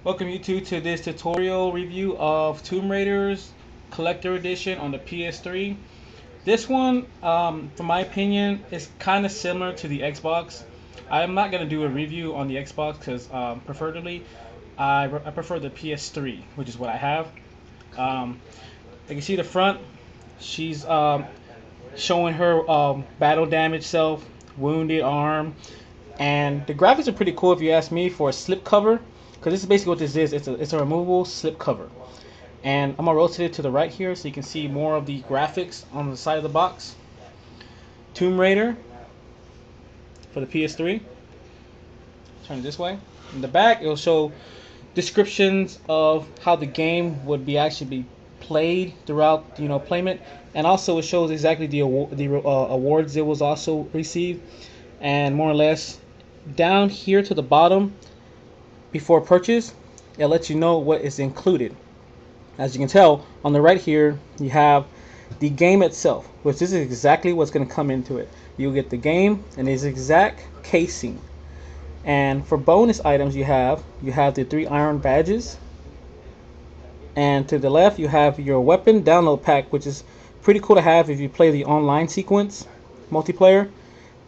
Welcome YouTube to this tutorial review of Tomb Raider's Collector Edition on the PS3. This one, from my opinion, is kind of similar to the Xbox. I'm not going to do a review on the Xbox because preferably I prefer the PS3, which is what I have. You can see the front. She's showing her battle damage self, wounded arm, and the graphics are pretty cool if you ask me for a slip cover, because this is basically what this is. It's a removable slip cover, and I'm gonna rotate it to the right here so you can see more of the graphics on the side of the box. Tomb Raider for the PS3. Turn it this way. In the back, it'll show descriptions of how the game would be actually be played throughout playment, and also it shows exactly the awards it was also received, and more or less down here to the bottom before purchase it lets you know what is included. As you can tell on the right here, you have the game itself, which this is exactly what's going to come into it. You'll get the game and its exact casing. And for bonus items, you have the 3 iron badges, and to the left you have your weapon download pack, which is pretty cool to have if you play the online sequence multiplayer,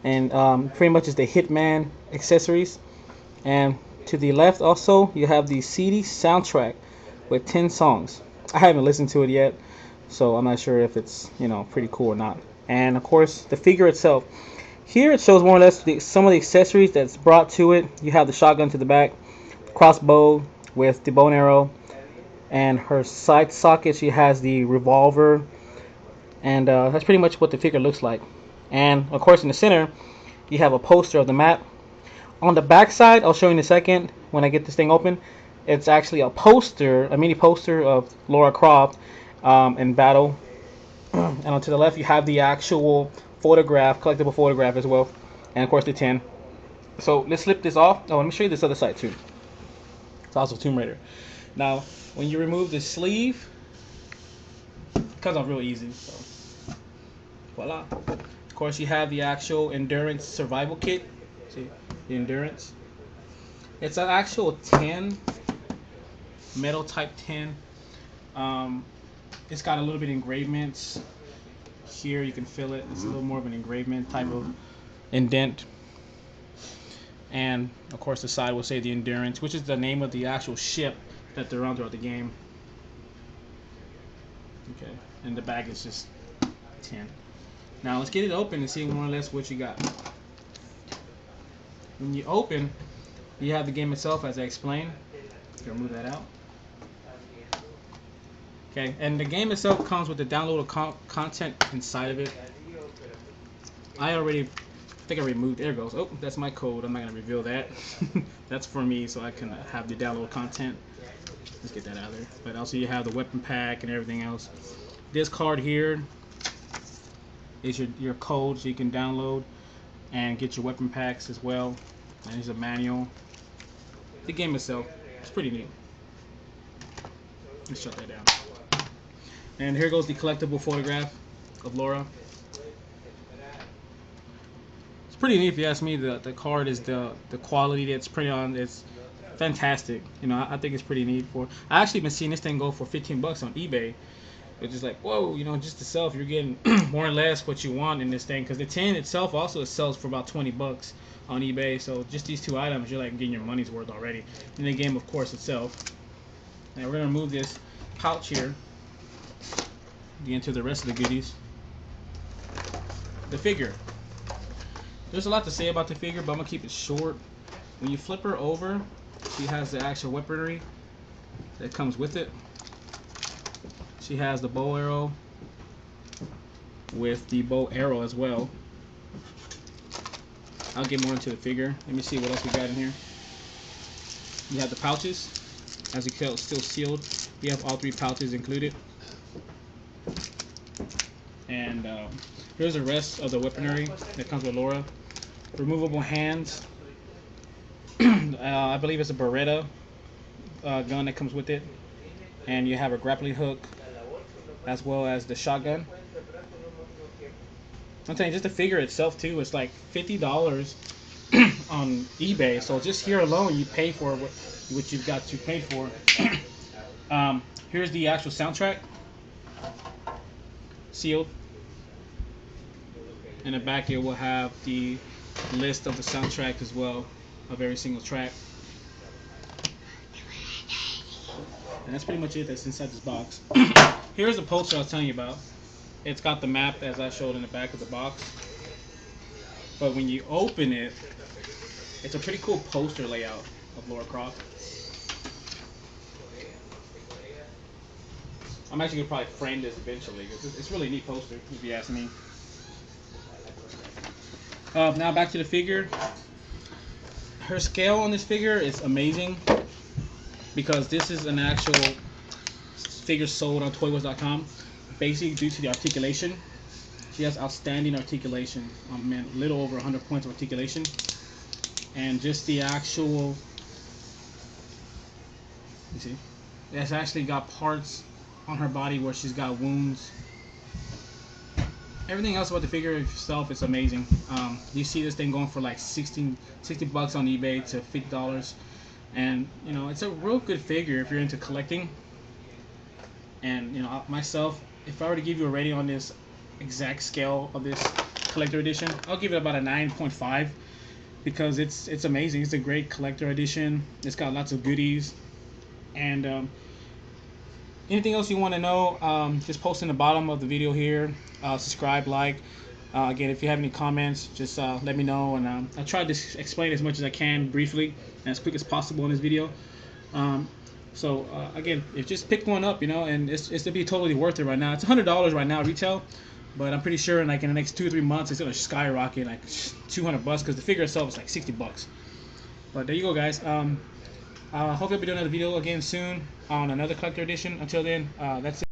and pretty much is the Hitman accessories. And to the left also you have the CD soundtrack with 10 songs. I haven't listened to it yet, so I'm not sure if it's pretty cool or not. And of course the figure itself. Here it shows more or less some of the accessories that's brought to it. You have the shotgun to the back, crossbow with the bow and arrow, and her side socket she has the revolver, and that's pretty much what the figure looks like. And of course in the center you have a poster of the map. On the back side, I'll show you in a second when I get this thing open, it's actually a poster, a mini poster of Lara Croft in battle. And on to the left you have the actual photograph, collectible photograph as well, and of course the 10. So let's flip this off. Oh, let me show you this other side too. It's also Tomb Raider. Now when you remove the sleeve, it comes off real easy, so voila. Of course you have the actual endurance survival kit. See the endurance, it's an actual tin, metal type tin. It's got a little bit of engravements here, you can feel it. It's a little more of an engravement type of indent. And of course the side will say the Endurance, which is the name of the actual ship that they're on throughout the game. Okay, and the bag is just tin. Now let's get it open and see more or less what you got. When you open, you have the game itself, as I explained. Gonna move that out. Okay, and the game itself comes with the downloadable content inside of it. I think I removed. There it goes. Oh, that's my code. I'm not gonna reveal that. That's for me, so I can have the download content. Let's get that out of there. But also you have the weapon pack and everything else. This card here is your code, so you can download and get your weapon packs as well. And here's a manual. The game itself, it's pretty neat. Let's shut that down. And here goes the collectible photograph of Lara. It's pretty neat if you ask me. The card is the quality that's printed on. It's fantastic. I think it's pretty neat. I actually been seeing this thing go for 15 bucks on eBay. It's just like, whoa, just itself you're getting more or less what you want in this thing, because the tin itself also sells for about 20 bucks on eBay. So just these 2 items, you're like getting your money's worth already. In the game, of course, itself. Now we're gonna remove this pouch here, get into the rest of the goodies. The figure. There's a lot to say about the figure, but I'm gonna keep it short. When you flip her over, she has the actual weaponry that comes with it. She has the bow arrow with the bow arrow as well. I'll get more into the figure. Let me see what else we got in here. You have the pouches. As you can tell, it's still sealed. You have all 3 pouches included. And here's the rest of the weaponry that comes with Lara. Removable hands. I believe it's a Beretta gun that comes with it. And you have a grappling hook, as well as the shotgun. I'm telling you, just the figure itself too is like $50 on eBay. So just here alone, you pay for which you've got to pay for. Here's the actual soundtrack, sealed. In the back here, we'll have the list of the soundtrack as well, of every single track. And that's pretty much it that's inside this box. Here's the poster I was telling you about. It's got the map as I showed in the back of the box. But when you open it, it's a pretty cool poster layout of Lara Croft. I'm actually going to probably frame this eventually. It's really a neat poster, if you ask me. Now back to the figure. Her scale on this figure is amazing because this is an actual figure sold on toywars.com. Basically due to the articulation. She has outstanding articulation. Man, a little over 100 points of articulation. And just the actual, you see, it's actually got parts on her body where she's got wounds. Everything else about the figure itself is amazing. You see this thing going for like 60 bucks on eBay to $50, and you know it's a real good figure if you're into collecting. And you know myself, if I were to give you a rating on this exact scale of this collector edition, I'll give it about a 9.5 because it's amazing. It's a great collector edition. It's got lots of goodies, and anything else you want to know, just post in the bottom of the video here. Subscribe, like. Again, if you have any comments, just let me know, and I'll try to explain as much as I can briefly and as quick as possible in this video. Again, if just pick one up, you know, and it's to be totally worth it right now. It's $100 right now retail, but I'm pretty sure in like in the next 2 or 3 months it's gonna skyrocket like 200 bucks because the figure itself is like 60 bucks. But there you go, guys. Hopefully I'll be doing another video again soon on another collector edition. Until then, that's it.